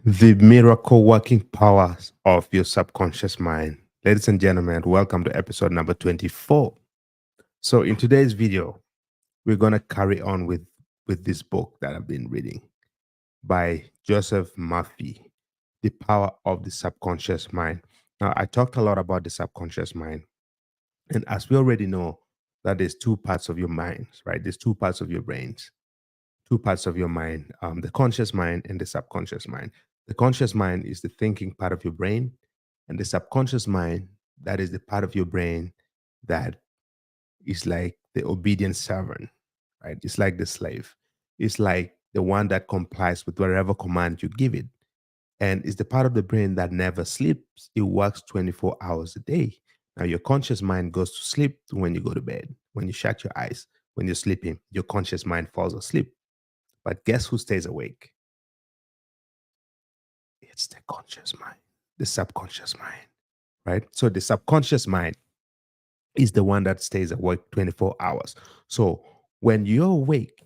The miracle working powers of your subconscious mind. Ladies and gentlemen, welcome to episode number 24. So, in today's video, we're going to carry on with this book that I've been reading by Joseph Murphy, The Power of the Subconscious Mind. Now, I talked a lot about the subconscious mind. And as we already know, that there's two parts of your minds, right? There's two parts of your brains, two parts of your mind, the conscious mind and the subconscious mind. The conscious mind is the thinking part of your brain, and the subconscious mind, that is the part of your brain that is like the obedient servant, right? It's like the slave. It's like the one that complies with whatever command you give it. And it's the part of the brain that never sleeps. It works 24 hours a day. Now, your conscious mind goes to sleep when you go to bed. When you shut your eyes, when you're sleeping, your conscious mind falls asleep. But guess who stays awake? It's the conscious mind, the subconscious mind, right? So the subconscious mind is the one that stays awake 24 hours. So when you're awake,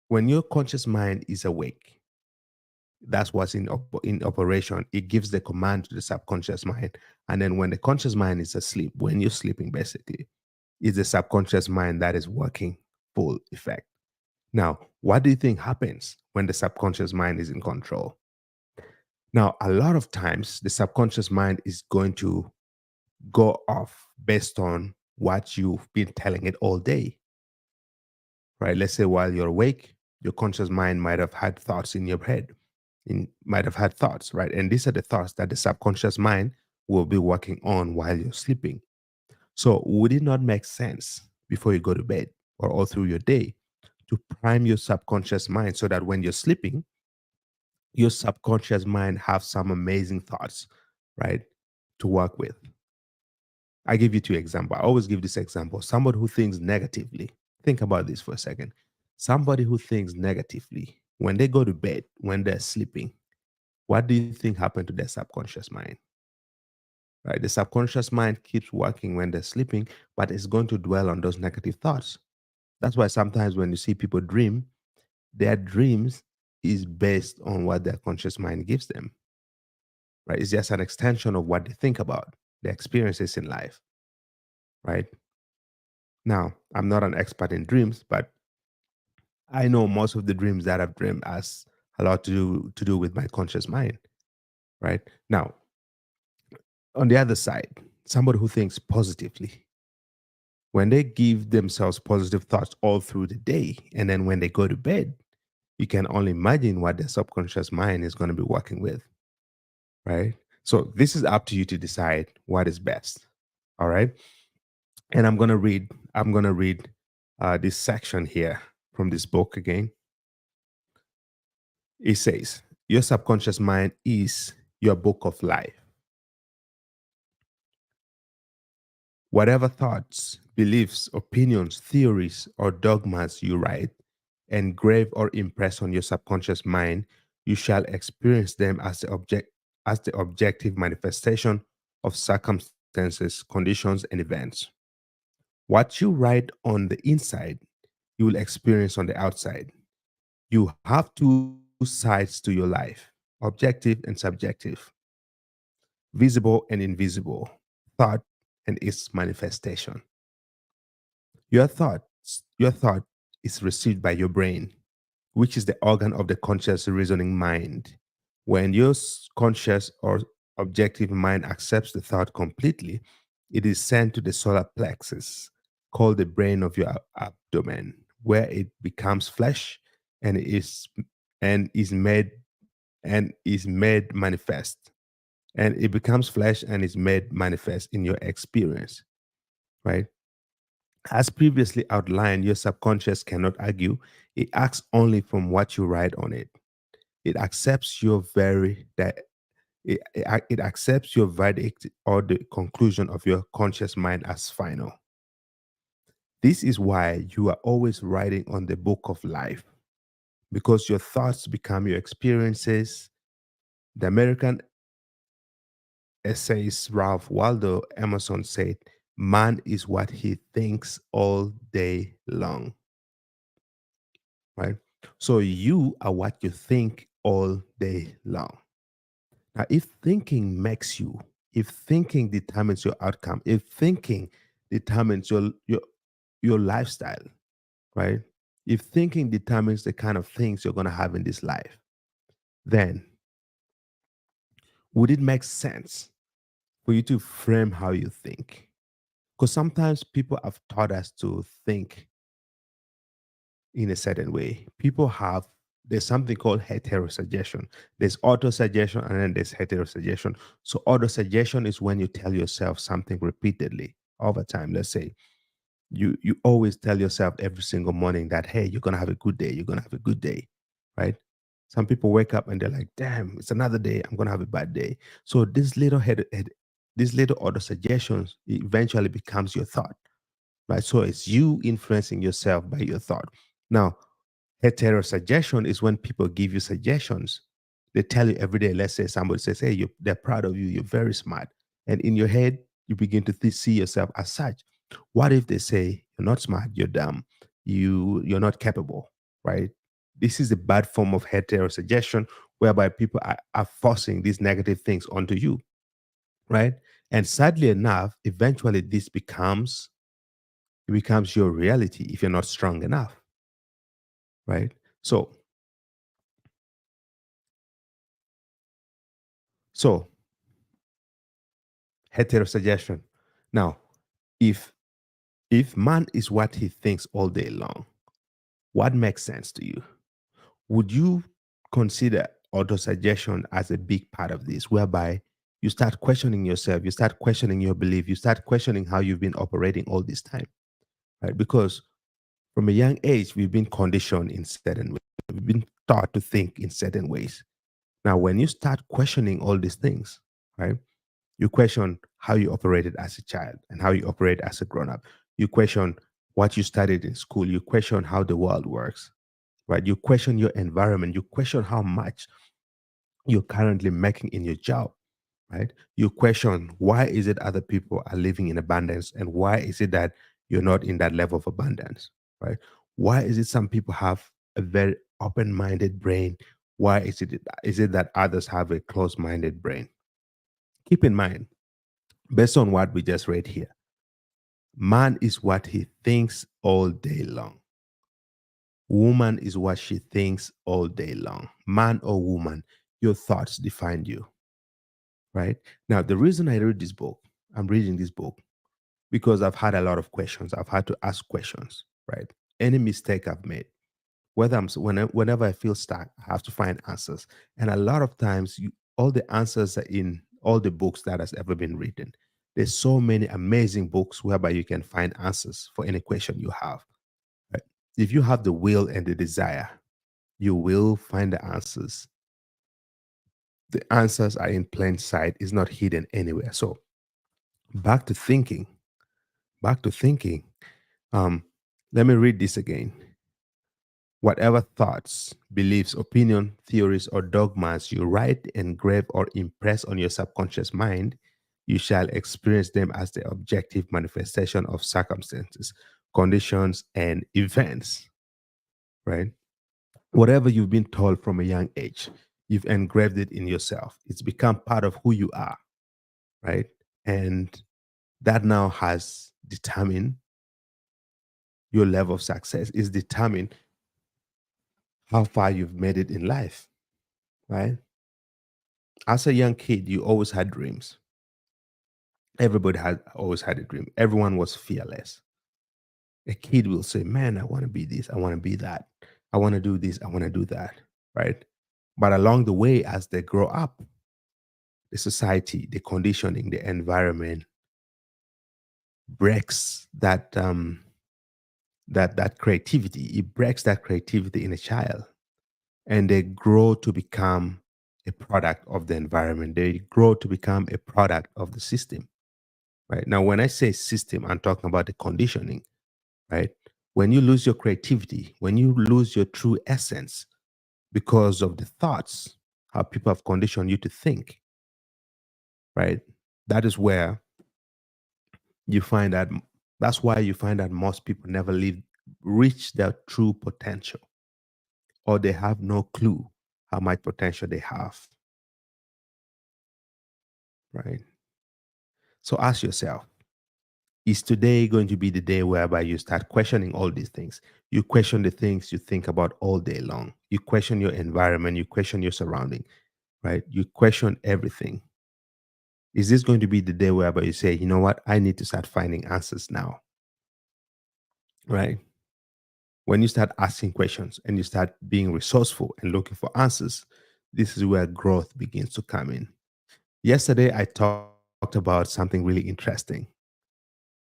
when your conscious mind is awake, that's what's in operation. It gives the command to the subconscious mind. And then when the conscious mind is asleep, when you're sleeping, basically, it's the subconscious mind that is working full effect. Now, what do you think happens when the subconscious mind is in control? Now, a lot of times the subconscious mind is going to go off based on what you've been telling it all day, right? Let's say while you're awake, your conscious mind might have had thoughts in your head, might have had thoughts, right? And these are the thoughts that the subconscious mind will be working on while you're sleeping. So, would it not make sense before you go to bed or all through your day to prime your subconscious mind so that when you're sleeping, your subconscious mind have some amazing thoughts, right, to work with? I give you two examples. I always give this example. Somebody who thinks negatively. Think about this for a second. Somebody who thinks negatively, when they go to bed, when they're sleeping, what do you think happened to their subconscious mind? Right? The subconscious mind keeps working when they're sleeping, but it's going to dwell on those negative thoughts. That's why sometimes when you see people dream, their dreams is based on what their conscious mind gives them. Right? It's just an extension of what they think about, their experiences in life. Right? Now, I'm not an expert in dreams, but I know most of the dreams that I've dreamed has a lot to do with my conscious mind, right? Now, on the other side, somebody who thinks positively, when they give themselves positive thoughts all through the day, and then when they go to bed, you can only imagine what their subconscious mind is going to be working with, right? So this is up to you to decide what is best. All right. And I'm gonna read this section here from this book again. It says, your subconscious mind is your book of life. Whatever thoughts, beliefs, opinions, theories, or dogmas you write, engrave, or impress on your subconscious mind, you shall experience them as the objective manifestation of circumstances, conditions, and events. What you write on the inside, you will experience on the outside. You have two sides to your life, objective and subjective, visible and invisible, thought and its manifestation. Your thought is received by your brain, which is the organ of the conscious reasoning mind. When your conscious or objective mind accepts the thought completely, it is sent to the solar plexus, called the brain of your abdomen, where it becomes flesh and and is made is made manifest. And it becomes flesh and is made manifest in your experience, right? As previously outlined, your subconscious cannot argue. It acts only from what you write on it. It accepts your very that it accepts your verdict or the conclusion of your conscious mind as final. This is why you are always writing on the book of life, because your thoughts become your experiences. The American essayist Ralph Waldo Emerson said, "Man is what he thinks all day long." Right? So you are what you think all day long. Now, if thinking makes you, if thinking determines your outcome, if thinking determines your lifestyle, right? If thinking determines the kind of things you're going to have in this life, then would it make sense for you to frame how you think? Because sometimes people have taught us to think in a certain way. People have, there's something called heterosuggestion. There's autosuggestion and then there's heterosuggestion. So autosuggestion is when you tell yourself something repeatedly over time. Let's say you always tell yourself every single morning that, hey, you're gonna have a good day, you're gonna have a good day, right? Some people wake up and they're like, damn, it's another day, I'm gonna have a bad day. So these little autosuggestions eventually becomes your thought, right? So it's you influencing yourself by your thought. Now, heterosuggestion is when people give you suggestions. They tell you every day, let's say somebody says, hey, they're proud of you, you're very smart. And in your head, you begin to see yourself as such. What if they say, you're not smart, you're dumb, you're not capable, right? This is a bad form of heterosuggestion whereby people are forcing these negative things onto you, right? And sadly enough, eventually this becomes your reality if you're not strong enough, right? So heterosuggestion. Now, if if man is what he thinks all day long, what makes sense to you? Would you consider autosuggestion as a big part of this, whereby you start questioning yourself, you start questioning your belief, you start questioning how you've been operating all this time, right? Because from a young age, we've been conditioned in certain ways. We've been taught to think in certain ways. Now, when you start questioning all these things, right? You question how you operated as a child and how you operate as a grown up. You question what you studied in school. You question how the world works, right? You question your environment. You question how much you're currently making in your job, right? You question why is it other people are living in abundance and why is it that you're not in that level of abundance, right? Why is it some people have a very open-minded brain? Why is it that others have a closed-minded brain? Keep in mind, based on what we just read here, man is what he thinks all day long. Woman is what she thinks all day long. Man or woman, your thoughts define you, right? Now, the reason I'm reading this book because I've had a lot of questions. I've had to ask questions, right? Any mistake I've made, whenever I feel stuck, I have to find answers. And a lot of times, all the answers are in all the books that has ever been written. There's so many amazing books whereby you can find answers for any question you have. Right? If you have the will and the desire, you will find the answers. The answers are in plain sight, is not hidden anywhere. So back to thinking, back to thinking. Um, Let me read this again. Whatever thoughts, beliefs, opinion, theories, or dogmas you write, engrave, or impress on your subconscious mind, you shall experience them as the objective manifestation of circumstances, conditions, and events, right? Whatever you've been told from a young age, you've engraved it in yourself. It's become part of who you are, right? And that now has determined your level of success, is determined how far you've made it in life, right? As a young kid, you always had dreams. Everybody had always had a dream. Everyone was fearless. A kid will say, man, I want to be this, I want to be that, I want to do this, I want to do that, right? But along the way, as they grow up, the society, the conditioning, the environment breaks that creativity. It breaks that creativity in a child, and they grow to become a product of the environment. They grow to become a product of the system. Right now, when I say system, I'm talking about the conditioning. Right, when you lose your creativity, when you lose your true essence because of the thoughts, how people have conditioned you to think. Right, that is where you find that that's why you find that most people never reach their true potential, or they have no clue how much potential they have, right? So ask yourself, is today going to be the day whereby you start questioning all these things? You question the things you think about all day long. You question your environment, you question your surrounding, right? You question everything. Is this going to be the day whereby you say, you know what, I need to start finding answers now, right? When you start asking questions and you start being resourceful and looking for answers, this is where growth begins to come in. Yesterday, I talked about something really interesting.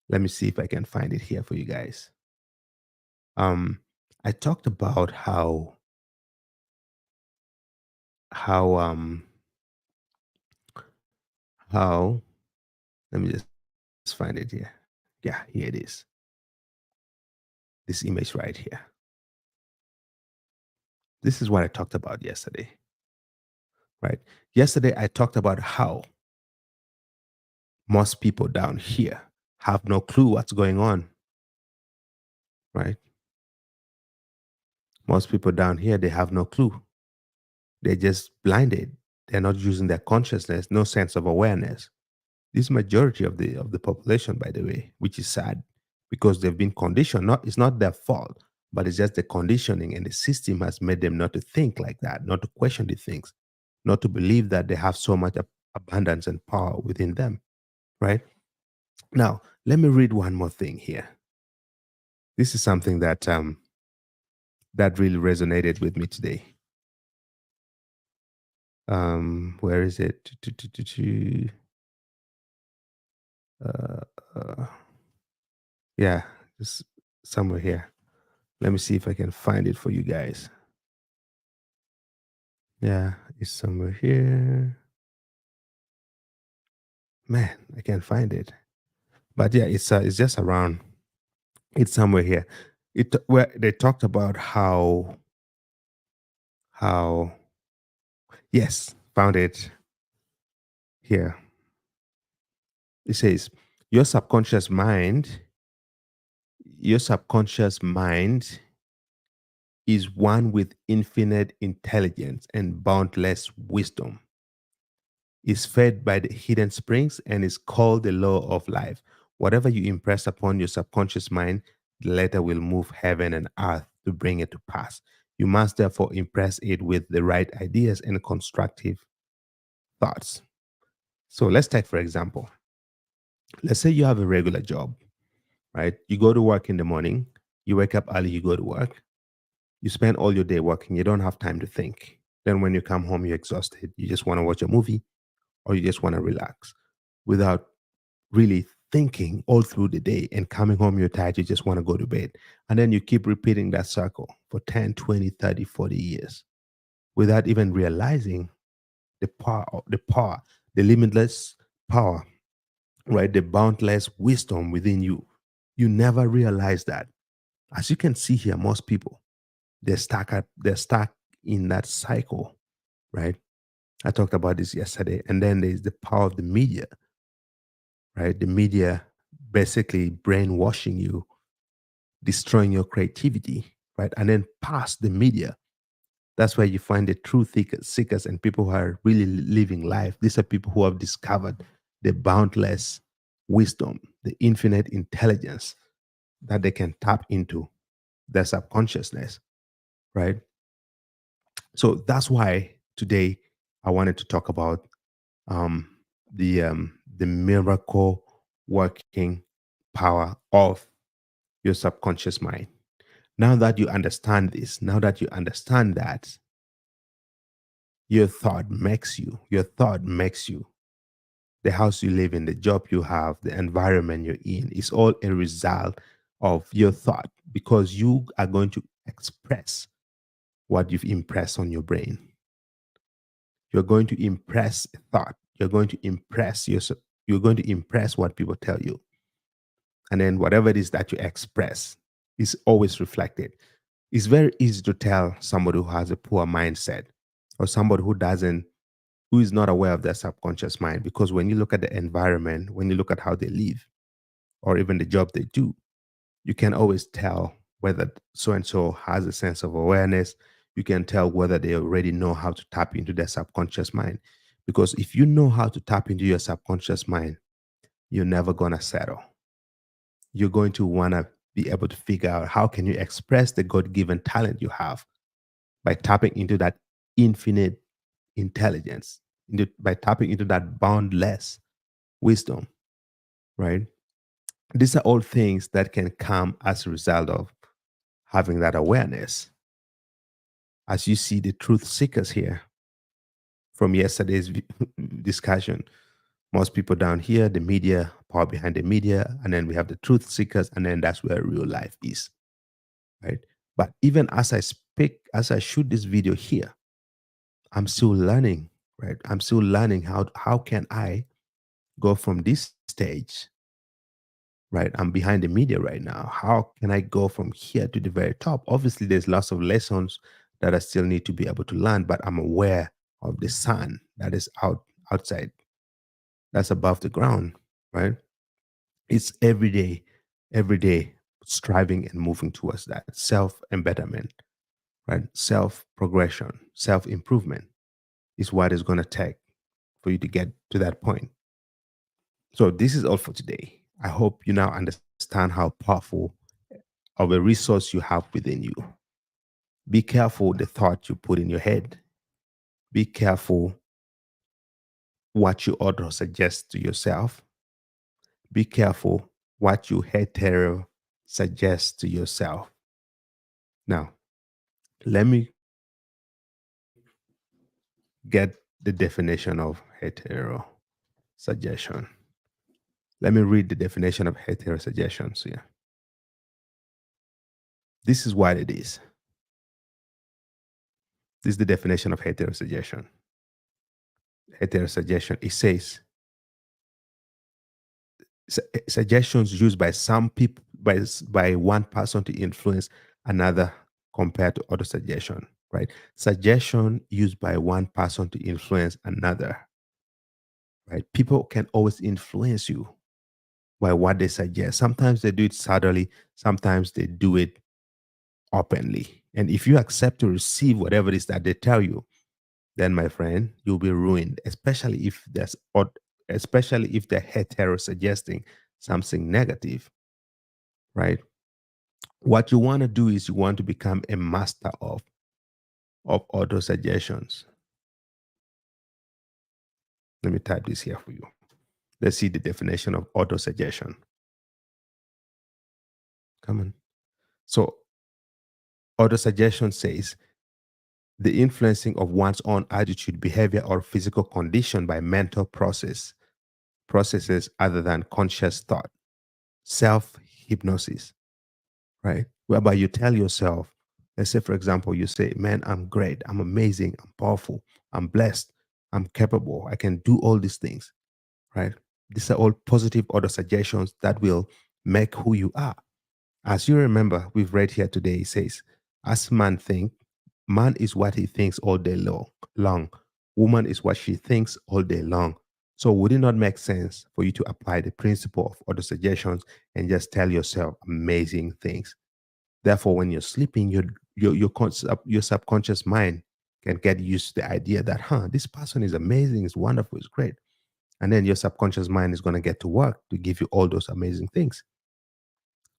Let me see if I can find it here for you guys. Um, I talked about how how let me just find it here. Yeah, here it is. This image right here. This is what I talked about yesterday, right? Yesterday, I talked about how most people down here have no clue what's going on, right? Most people down here, they have no clue. They're just blinded. They're not using their consciousness, no sense of awareness. This majority of the population, by the way, which is sad because they've been conditioned. Not it's not their fault, but it's just the conditioning and the system has made them not to think like that, not to question the things, not to believe that they have so much abundance and power within them. Right now, let me read one more thing here. This is something that really resonated with me today. Where is it? Uh, uh, yeah, it's somewhere here. Let me see if I can find it for you guys. Yeah, it's somewhere here. Man, I can't find it. But yeah, it's just around. It's somewhere here. It where they talked about how yes, found it here. It says your subconscious mind, your subconscious mind is one with infinite intelligence and boundless wisdom, is fed by the hidden springs and is called the law of life. Whatever you impress upon your subconscious mind, the letter will move heaven and earth to bring it to pass. You must therefore impress it with the right ideas and constructive thoughts. So let's take, for example, let's say you have a regular job, right? You go to work in the morning, you wake up early, you go to work, you spend all your day working, you don't have time to think. Then when you come home, you're exhausted, you just want to watch a movie or you just want to relax without really thinking all through the day, and coming home you're tired, you just want to go to bed, and then you keep repeating that circle for 10, 20, 30, 40 years without even realizing the power, the limitless power, right? The boundless wisdom within you. You never realize that. As you can see here, most people, they're stuck in that cycle, right? I talked about this yesterday. And then there's the power of the media, right? The media basically brainwashing you, destroying your creativity, right? And then past the media, that's where you find the true seekers and people who are really living life. These are people who have discovered the boundless wisdom, the infinite intelligence that they can tap into their subconsciousness, right? So that's why today I wanted to talk about um, the miracle working power of your subconscious mind. Now that you understand this, now that you understand that your thought makes you, the house you live in, the job you have, the environment you're in, is all a result of your thought because you are going to express what you've impressed on your brain. You're going to impress a thought. You're going to impress what people tell you. And then whatever it is that you express is always reflected. It's very easy to tell somebody who has a poor mindset or somebody who is not aware of their subconscious mind, because when you look at the environment, when you look at how they live, or even the job they do, you can always tell whether so and so has a sense of awareness. you can tell whether they already know how to tap into their subconscious mind. Because if you know how to tap into your subconscious mind, you're never going to settle. You're going to want to be able to figure out how can you express the God-given talent you have by tapping into that infinite intelligence, by tapping into that boundless wisdom, right? These are all things that can come as a result of having that awareness. As you see the truth seekers here from yesterday's discussion, most people down here, the media, power behind the media, and then we have the truth seekers, and then that's where real life is, right? But even as I speak, as I shoot this video here, I'm still learning, right? I'm still learning how can I go from this stage, right? I'm behind the media right now. How can I go from here to the very top? Obviously, there's lots of lessons that I still need to be able to learn, but I'm aware of the sun that is outside, that's above the ground, right? It's every day striving and moving towards that self embetterment, right? Self progression, self improvement is what it's going to take for you to get to that point. So, this is all for today. I hope you now understand how powerful of a resource you have within you. Be careful the thought you put in your head. Be careful what you auto suggest to yourself. Be careful what you hetero suggest to yourself. Now, let me get the definition of hetero suggestion. Let me read the definition of hetero suggestions here. This is what it is. This is the definition of hetero suggestion. Hetero suggestion, it says suggestions used by some people by one person to influence another compared to other suggestion, right? Suggestion used by one person to influence another, right? People can always influence you by what they suggest. Sometimes they do it subtly, sometimes they do it openly. And if you accept to receive whatever it is that they tell you, then my friend, you'll be ruined, especially if they're hetero suggesting something negative, right? What you want to do is you want to become a master of auto suggestions. Let me type this here for you. Let's see the definition of auto suggestion. Come on. So auto suggestion says the influencing of one's own attitude, behavior, or physical condition by mental processes other than conscious thought. Self hypnosis, right? Whereby you tell yourself, let's say, for example, you say, man, I'm great, I'm amazing, I'm powerful, I'm blessed, I'm capable, I can do all these things, right? These are all positive auto suggestions that will make who you are. As you remember, we've read here today, it says, as man think, man is what he thinks all day long. Woman is what she thinks all day long. So would it not make sense for you to apply the principle of auto suggestions and just tell yourself amazing things? Therefore, when you're sleeping, your subconscious mind can get used to the idea that, this person is amazing, is wonderful, is great. And then your subconscious mind is going to get to work to give you all those amazing things.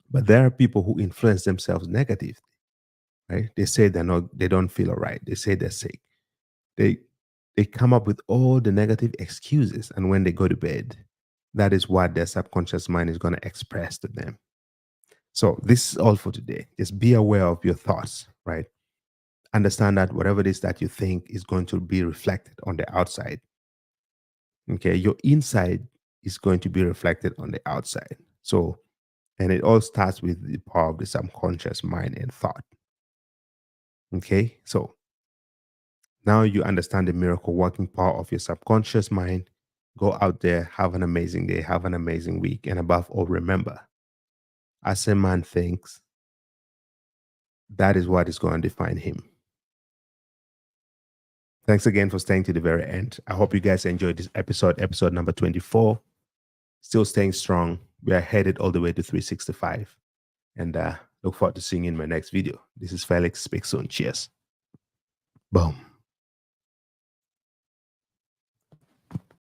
But there are people who influence themselves negatively, right? They say they don't feel all right. They say they're sick. They come up with all the negative excuses. And when they go to bed, that is what their subconscious mind is going to express to them. So this is all for today. Just be aware of your thoughts, right? Understand that whatever it is that you think is going to be reflected on the outside. Okay, your inside is going to be reflected on the outside. So, and it all starts with the power of the subconscious mind and thought. Okay, so now you understand the miracle working power of your subconscious mind. Go out there, have an amazing day, have an amazing week, and above all, remember, as a man thinks, that is what is going to define him. Thanks again for staying to the very end. I hope you guys enjoyed this episode number 24. Still staying strong. We are headed all the way to 365. And look forward to seeing you in my next video. This is Felix. Speak soon. Cheers. Boom.